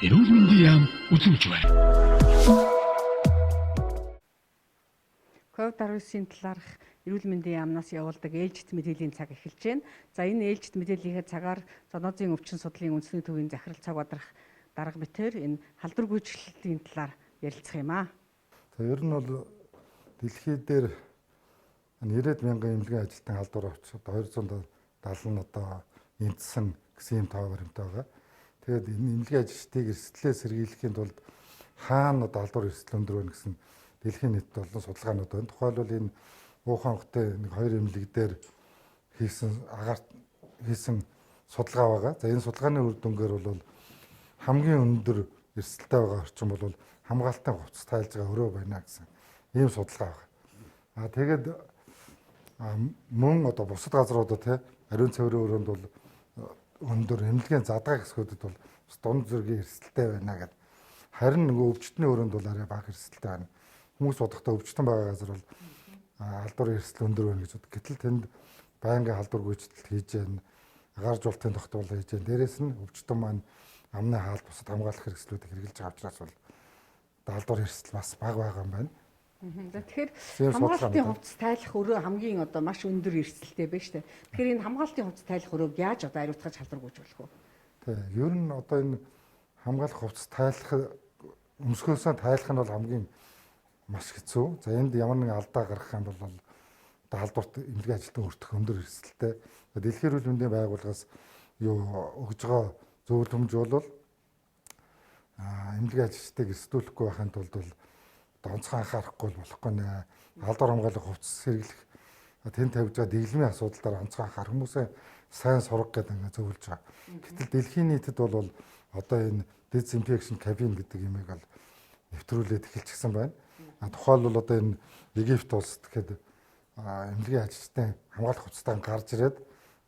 эрүүл мэндийн яам үзүүлж байна. COVID-19-ийн талаарх эрүүл мэндийн яамнаас явуулдаг ээлжит мэдээллийн цаг эхэлж байна. За энэ ээлжит мэдээллийнхээ цагаар зоонозын өвчин судлалын үндэсний төвийн захирал цаг бадрах дарга битээр энэ халдвар гүйцэтгэлийн талаар ярилцах юм аа. За ер нь бол дэлхий дээр 90 мянган эмнэлгийн ажилтан халдвар авч 270 нь одоо эмдсэн гэсэн юм тоо баримттай байгаа. Тэгээд энэ эмнэлгийн ажилчдыг эрсдлээ сэргийлэхийн тулд хаана одоо халдвар эрсдэл өндөр байна гэсэн дэлхийн нийт болон судалгаанууд байна. Тухайлбал энэ Ухаан хотын нэг 2 эмнэлэг дээр хийсэн судалгаа байгаа. За энэ судалгааны үр дүнгээр бол хамгийн өндөр эрсдэлтэй байгаа орчин бол хамгаалтын хувцас тайлж байгаа өрөө байна гэсэн ийм судалгаа байна. Тэгээд мөн одоо бусад газруудад ариун цэврийн өрөөнд бол өндөр эмнэлгийн задгаа хэсгүүдэд бол дунд зэргийн эрсдэлтэй байна гэдэг. Харин нөгөө өвчтөний өрөөнд бол арай бага эрсдэлтэй байна. Хүмүүс бодохдоо өвчтөн байгаа газар бол халдвар эрсдэл өндөр байна гэж боддог. Гэтэл тэнд байнгын халдвар гүйцэтгэл хийж байна. Агааржуулалтын тогтвол хийж байна. Дээрээс нь өвчтөн маань амны хаалт бусад хамгаалах хэрэгслүүдийг хэрэгжилж байгаа учраас бол халдвар эрсдэл бас бага байгаа юм байна. За тэгэхээр хамгаалтын хувцас тайлах өрөө хамгийн одоо маш өндөр эрсдэлтэй байна шүү дээ. Тэгэхээр энэ хамгаалтын хувцас тайлах өрөөг яаж одоо ариутгаж халдвар гүйцэтгэх вэ? Тий, ер нь одоо энэ хамгаалах хувцас тайлах өмсгөөсөө тайлах нь бол хамгийн маш хэцүү. За энд ямар нэгэн алдаа гарах юм бол одоо халдварт эмнэлгийн ажилтан өртөх өндөр эрсдэлтэй. Дэлхийн эрүүл мэндийн байгууллагаас өгж байгаа зөвлөмж бол эмнэлгийн ажилчдыг эрсдүүлэхгүй байхын тулд бол онцгой анхаарахгүй болохгүй нэ. Халдвар хамгаалах хувцас сэргийлэх тэн тавьж байгаа дэглэмийн асуудал дээр онцгой анхаар хүмүүсээ сайн сурах гэдэг ингэ зөвлөж байгаа. Гэтэл дэлхийн нийтэд бол одоо энэ дезинфекшн кабин гэдэг юмыг бол нэвтрүүлээд эхэлчихсэн байна. Тухайлбал одоо энэ Египт улсад гэхэд эмнэлгийн ажилчдын хамгаалах хувцастаа гарч ирээд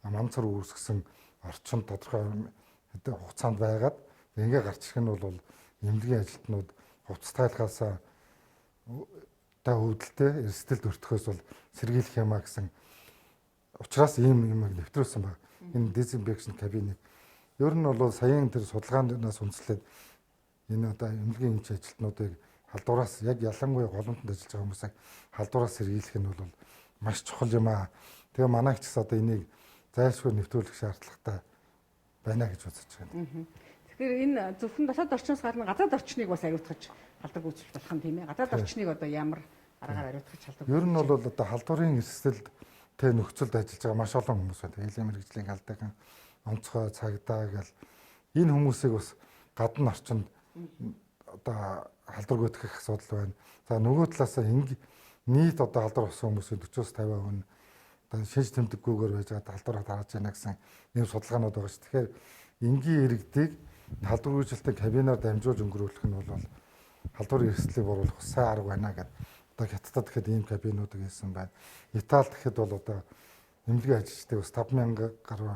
мамцар үүсгэсэн орчин тодорхой хугацаанд байгаад ингээ гарч ирэх нь бол эмнэлгийн ажилтнууд хувцас тайлахаасаа та өвдөлтөд эрсдэлд өртөхөөс бол сэргийлэх юмаа гэсэн учраас ийм юмыг нэвтрүүлсэн байна. Энэ дезинфекшн кабиныг ер нь бол саяын тэр судалгаанаас үндэслээд энэ одоо эмнэлгийн эмч ажилтнуудыг халдвараас яг ялангуяа голомтонд ажиллаж байгаа хүмүүсийг халдвараас сэргийлэх нь бол маш чухал юм аа. Тэгээ манай ч гэсэн одоо энийг зайлшгүй нэвтрүүлэх шаардлагатай байна гэж үзэж байна. Тэгэхээр энэ зөвхөн дотоод орчноос гадна гадаад орчныг бас ариутгаж халдвар гүйцэтгэх болох юм тийм ээ. Гадаад орчныг одоо ямар аргаар ариутгаж халдвар? Ер нь бол одоо халдварын эрсдэлд нөхцөлд ажиллаж байгаа маш олон хүмүүс байна. Хэлний мэрэгжлийн алдаан, онцгой цагдаа гэл энэ хүмүүсийг бас гадна орчинд одоо халдвар гүйтгэх асуудал байна. За нөгөө талаасаа нийт одоо халдвар авсан хүмүүсийн 40-50% одоо шинж тэмдэггүйгээр байж байгаа халдвараа дарааж байна гэсэн ийм судалгаанууд байгаа шүү. Тэгэхээр энгийн иргэдийг халдвар гүйцэтгэлтэй кабинаар дамжуулж өнгөрүүлэх нь бол халдвар эрсдлийг бууруулах сайн арга байна гэдэг. Одоо Хятадд гэхэд ийм кабинууд хийсэн байна. Италид гэхэд бол одоо эмнэлгийн ажилчдыг бас 5,000 гаруй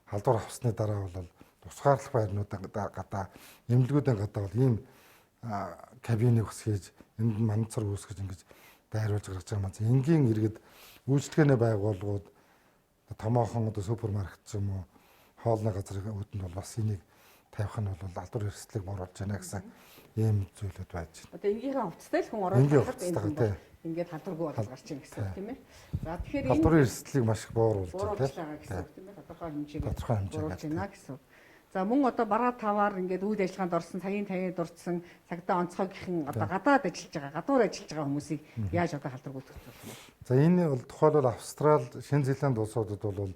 халдвар авсны дараа бол тусгаарлах байрнуудын гадаа эмнэлгүүдийн гадаа бол ийм кабиныг бас хийж энд мандцар үүсгэж ингэж дайруулж гаргаж байгаа маань. Энгийн иргэд үйлчлэгээний байгууллагууд томоохон одоо супермаркет ч юм уу хоолны газрын үүдэнд бол бас энийг тавих нь бол халдвар эрсдлийг бууруулж байна гэсэн ийм зүйлүүд байж байна. Одоо энгийнхээ хувцастай л хүн ороод харахад ингээд халдваргүй болж гарч ийн гэсэн үг тийм ээ. За тэгэхээр энэ халдварын эрсдлийг маш их бууруулж байгаа гэсэн үг тийм ээ. Тодорхой хэмжээгээр байна гэсэн үг. За мөн одоо бараа таваар ингээд үйл ажиллагаанд орсон, цагийн таны дурдсан, цагдаа онцгой гихэн одоо гадаад ажиллаж байгаа, гадуур ажиллаж байгаа хүмүүсийг яаж одоо халдвар гүйцэтгэх вэ? За энэ бол тухайлбал Австрали, Шинэ Зеланд улсуудад бол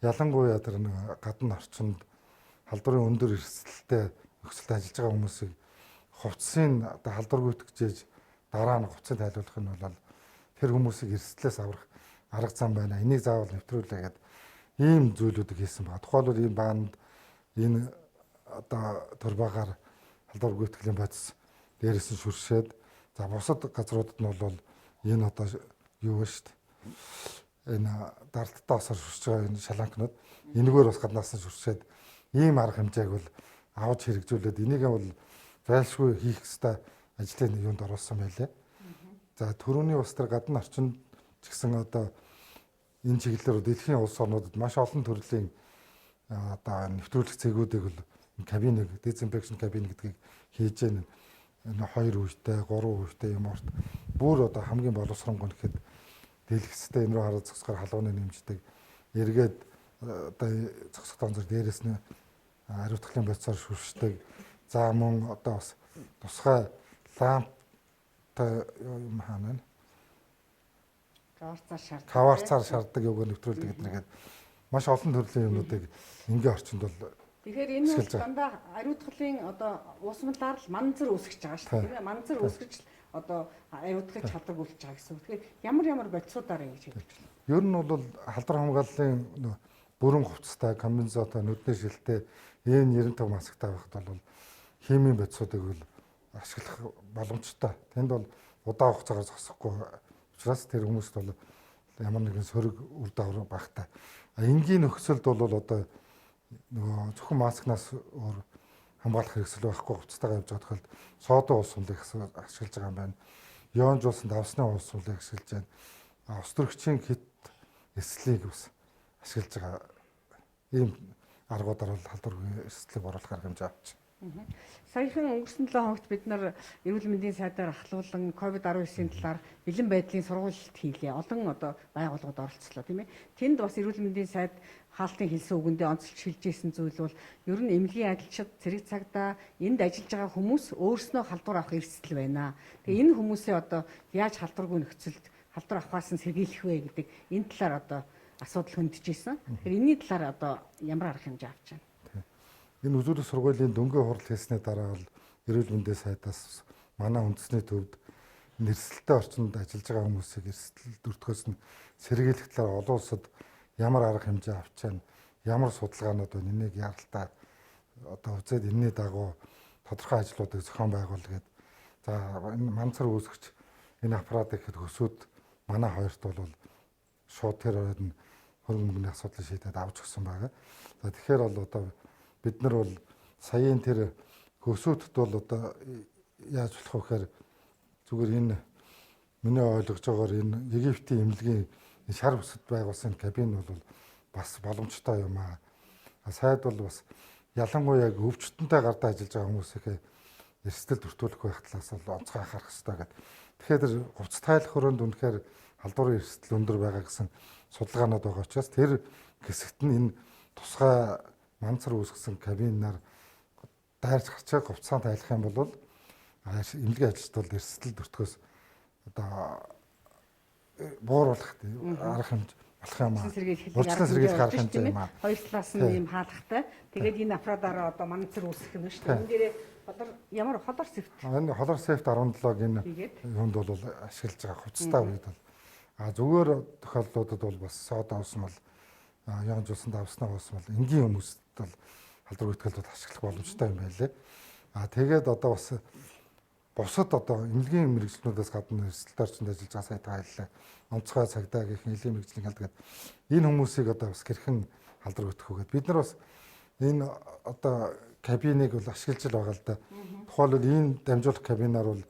ялангуяа тэр нэг гадна орчинд халдварын өндөр эрсдэлтэй нөхцөлд ажиллаж байгаа хүмүүсийг хувцсын одоо халдвар гүйтгэж дараа нь хувцсыг тайлбарлах нь бол тэр хүмүүсийг эрсдлээс аврах арга зам байна. Энийг заавал нэвтрүүлээ гэдэг ийм зүйлүүдийг хийсэн байна. Тухайлбал ийм баанд энэ одоо турбагаар халдвар гүйтгэлийн бодис дээрээс нь шүршээд за бусад газруудад нь бол энэ одоо юу вэ шүү дээ. Энэ дардтаасаар шүршиж байгаа энэ шаланкнууд энэгээр бас гаднаас нь шүршээд ийм арга хэмжээг бол авч хэрэгжүүлээд энийг бол зайлшгүй хийх ёстой ажлын юунд оруулсан байлээ. За төрөүний бас тэр гадна орчинд ч гэсэн одоо энэ чиглэлээр дэлхийн улс орнуудад маш олон төрлийн одоо нэвтрүүлэх цэгүүдийг л кабиныг дезинфекшн кабин гэдгийг хийж гэн 2 үетэй 3 үетэй юм уурт бүр одоо хамгийн боловсронгой гэхэд дэлгэцтэй энэ рүү хараад зогсохоор халууны нэмждэг эргээд одоо зогсох тонцор дээрээс нь ариутгын байцаар шүршдэг. За мөн одоо бас тусгай ламптай юм хаана вэ? Каварцаар шаарддаг юуг нэвтрүүлдэг гэдэргээд маш олон төрлийн юмнуудыг энгийн орчинд бол тэгэхээр энэ бол дандаа ариутгын одоо уусмалаар л манзар үүсгэж байгаа шүү дээ. Тийм ээ. Манзар үүсгэж л одоо ариутгыг халдвар үлдэж байгаа гэсэн үг. Тэгэхээр ямар бодисуудаар ингэж хэлж байна. Ер нь бол халдвар хамгааллын бүрэн хувцастай, комбинезонтой, нүдний шилтэй, N95 масктай байхад бол химийн бодисуудыг бол ашиглах боломжтой. Тэнд бол удаан хугацаагаар зогсохгүй учраас тэр хүмүүст бол ямар нэгэн сөрөг үр дагавар багтай. Энгийн нөхцөлд бол одоо нөгөө зөвхөн маскнаас өөр хамгаалах хэрэгсэл байхгүй хувцастайгаа явж байгаа тохиолдолд содон уус сулыг ашиглаж байгаа юм байна. Ионжуулсан давсны уус сулыг ашиглаж байна. Ус төрөгчийн хит эслийг бас ашиглаж байгаа. Ийм аргуудаар бол халдвар эслийг оруулах арга хэмжээ авч байна. Саяхан өнгөрсөн 7 хоногт бид нар эрүүл мэндийн сайдаар ахлуулан COVID-19-ийн талаар бэлэн байдлын сургалт хийлээ. Олон одоо байгууллагууд оролцлоо тийм ээ. Тэнд бас эрүүл мэндийн сайд хаалтын хэлсэн үгэндээ онцлж шилжижсэн зүйл бол ер нь эмнэлгийн ажилчид цэрэг цагдаа энд ажиллаж байгаа хүмүүс өөрснөө халдвар авах эрсдэл байна. Тэгээ энэ хүмүүсээ одоо яаж халдваргүй нөхцөлд халдвар авахаас нь сэргийлэх вэ гэдэг энэ талаар одоо асуудал хөндөж исэн. Тэгэхээр энэний талаар одоо ямар арга хэмжээ авч байна? Энэ үзүүлэх сургуулийн дөнгөө хурал хийсний дараа бол эрүүл мэндийн сайдаас манай үндэсний төвд нэрсэлтэй орчинд ажиллаж байгаа хүмүүсийг эрсдэл дүртгөөс нь сэргийлэх талаар олон улсад ямар арга хэмжээ авч байна, ямар судалгаанууд байна, энийг яралтай одоо үзээд энэний дагуу тодорхой ажлуудыг зохион байгуулгээд за энэ манцар үүсгэж энэ аппарат ихэд хөсөөд манай хоёрт бол шууд тэр оройд нь хөрөнгө мөнгөний асуудлыг шийдээд авч өгсөн байгаа. За тэгэхээр бол одоо бид нар бол саяын тэр хөсөөдд бол одоо яаж болох вэ гэхээр зүгээр энэ миний ойлгож байгаагаар энэ Египтийн эмнэлгийн шар бүсэд байгуулсан кабин бол бас боломжтой юм аа. Сайд бол бас ялангуяа өвчтөнтэй гардаа ажиллаж байгаа хүмүүсийнхээ эрсдэл бүртгүүлэх байх талаас бол онцгой анхаарах хэрэгтэй гэдэг. Тэгэхээр тэр хувцас тайлах өрөөнд үнэхээр халдварын эрсдэл өндөр байгаа гэсэн судалгаанууд байгаа учраас тэр хэсэгт нь энэ тусгай манцар үүсгэсэн кабинаар дайрч гарч байгаа хувцаанд тайлах юм бол эмнэлгийн ажилчид бол эрсдэл бүртгөөс одоо бууруулах арга хэмжээ болох юм аа. Урьдчилан сэргийлэх арга хэмжээ юм аа. Хоёр талаас нь ийм хаалгатай. Тэгээд энэ аппаратаараа одоо манцар үүсгэх юм шүү дээ. Энэ дээрээ ямар холор сэфт. Энэ холор сэфт 17-г энэ юунд бол ашиглаж байгаа хувцастай үед бол зүгээр тохиолдлуудад бол бас содон усмал янжуулсан давсны усмал энгийн хүмүүст бол халдвар үүтгэлд ашиглах боломжтой юм байлээ. Тэгээд одоо бас бусад одоо эмнэлгийн мэрэгчлэнүүдээс гадна эрсдэлтэй орчинд ажиллаж байгаа сайд хайллаа. Онцгой цагдаа гэх нэлийн мэрэгжлийн халдгаад энэ хүмүүсийг одоо бас хэрхэн халдвар үүтгэх үгээд бид нар бас энэ одоо кабиныг бол ашиглаж л байгаа л да. Тухайлбал энэ дамжуулах кабинаар бол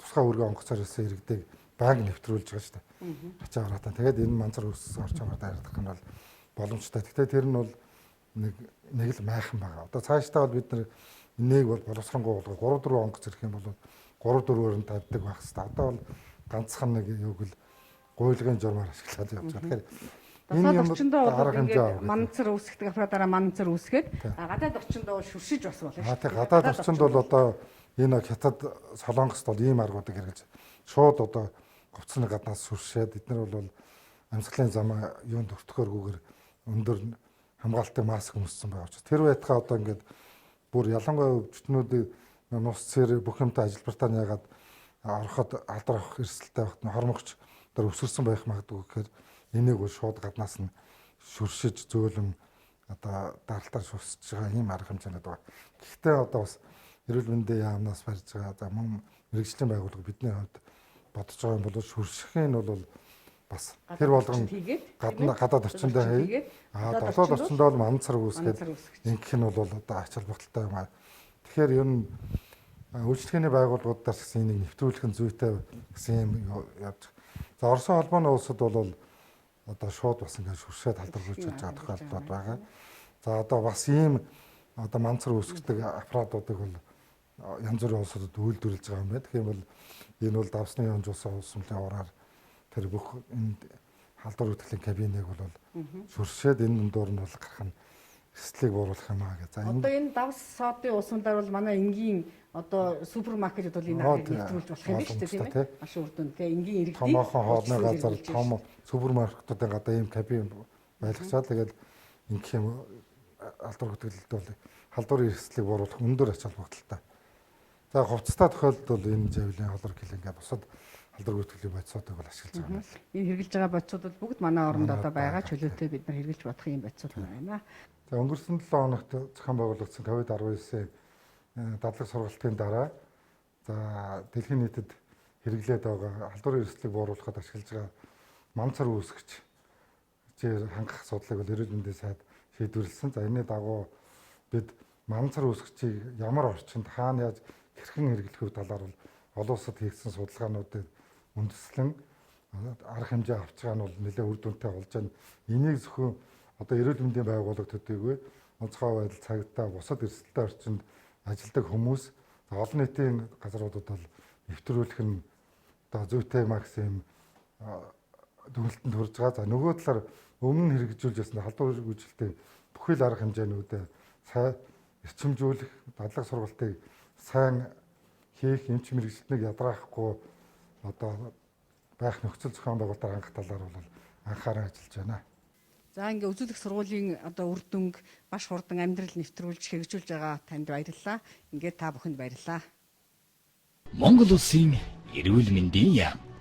тусгай өргөн онгоцоор ирсэн иргэдэг баг нэвтрүүлж байгаа шүү дээ. Ачаа хараатаа. Тэгээд энэ манцар үүссэн орчмоор дайрдах нь бол боломжтой. Гэхдээ тэр нь бол нэг л майхан байгаа. Одоо цаашдаа бол бид нар энийг бол боловсронгуй болгоо 3-4 онгоц ирэх юм бол 3-4-өөр нь тавьдаг байх хэрэгтэй. Одоо бол ганцхан нэг юуг л гуйлгын журмаар ашиглаад явж байгаа. Тэгэхээр энэ юм арга хэмжээ манцар үүсгдэг аппаратаараа манцар үүсгээд гадаад орчинд бол шүршиж бас болно шүү дээ. Гадаад орчинд бол одоо энэ хятад солонгост бол ийм аргуудыг хэрэгж шууд одоо говцны гаднаас шүршээд эдгээр бол амьсгалын замаа юунд өртөхөөргүйгээр өндөр хамгаалтын маск өмссөн байгаа учраас тэр байтхаа одоо ингээд бүр ялангуяа өвчтнүүдийн нус цэр бүх юмтай ажилбартаа яагаад ороход алдар авах эрсдэлтэй багт нь хормогч дээр өсөрсөн байх магадгүй гэхээр энийг бол шууд гаднаас нь шүршиж зөөлөн одоо даралтаар шүрсэж байгаа ийм арга хэмжээнд байгаа. Гэхдээ одоо бас эрүүл мэндийн яамнаас барьж байгаа за мөн мэрэгжлийн байгууллага бидний хувьд бодож байгаа юм бол шүршихийн нь бол бас тэр болгон гадаад орчиндөө хий. Долоод орчиндөө бол манцар үүсгээд ингэх нь бол одоо ач холбогдолтой юм аа. Тэгэхээр ер нь үйлчлэгээний байгууллагуудаас гэсэн энийг нэвтрүүлэх нь зүйтэй гэсэн юм явж. За Оросын холбооны улсад бол одоо шууд бас ингээд шүршээд халдвар хүргэж байгаа тохиолдлууд байгаа. За одоо бас ийм одоо манцар үүсгдэг аппаратуудыг бол янз бүрийн улсуудад үйлдвэрлэж байгаа юм байна. Тэгэхээр бол энэ бол давсны хэмжүүлсэн улс сүмлийн ураар тэр бүх энэ халдвар хөтөлийн кабиныг бол шүршээд энэ дундуур нь бол гарах нь эрсдлийг бууруулах юм аа гэж. За Одоо энэ давс содын усандаар бол манай энгийн одоо супермаркетууд бол энэ аргыг нэвтрүүлж болох юм биш үү тийм ээ? Маш үр дүнтэй энгийн иргэдийн томоохон хоолны газар том супермаркетуудын гадаа ийм кабин байлгачаад тэгээд ингэх юм халдвар хөтөлөлд бол халдварын эрсдлийг бууруулах өндөр ач холбогдолтой. За хувцастай тохиолдолд бол энэ жавлын холбор килингээ бусад халдвар хөтөлийн бодисуудыг бол ашиглаж байгаа юм байна. Энэ хэрэгжилж байгаа бодисууд бол бүгд манай оронд одоо байгаа чөлөөтэй бид нар хэрэгжилж бодох юм бодисууд байна. За өнгөрсөн 7 хоногт зохион байгуулагдсан COVID-19 дадлаг сургалтын дараа за дэлхийн нийтэд хэрэглээд байгаа халдварын эрсдлийг бууруулахад ашиглаж байгаа манцар үүсгэж хангах асуудлыг бол эрүүл мэндийн сайд шийдвэрлсэн. За энэний дагуу бид манцар үүсгчийг ямар орчинд хаана яаж хэрхэн хэрэглэх талаар бол олон улсад хийгдсэн судалгаануудыг үндэслэн арга хэмжээ авч байгаа нь бол нэлээд үр дүнтэй болж байна. Энийг зөвхөн одоо эрүүл мэндийн байгууллага төдийгүй онцгой байдал цагдаа бусад эрсдэлтэй орчинд ажилладаг хүмүүс олон нийтийн газруудад бол нэвтрүүлэх нь одоо зүйтэй максим дүгнэлтэнд хүрж байгаа. За нөгөө талаар өмнө хэрэгжүүлж байсан халдвар үйлчлэлтийн бүхэл арга хэмжээнүүдэд сайн эрчимжүүлэх, дадлаг сургалтыг сайн хийх, эмч мэрэгчлэтнийг ядраахгүй одоо байх нөхцөл зохион байгуулалтаар хангах талаар бол анхааран ажиллаж байна. За ингээ үзүүлэх сургуулийн одоо үр дүнг маш хурдан амьдрал нэвтрүүлж хэрэгжүүлж байгаа танд баярлалаа. Ингээ та бүхэнд баярлалаа. Монгол улсын эрүүл мэндийн яам.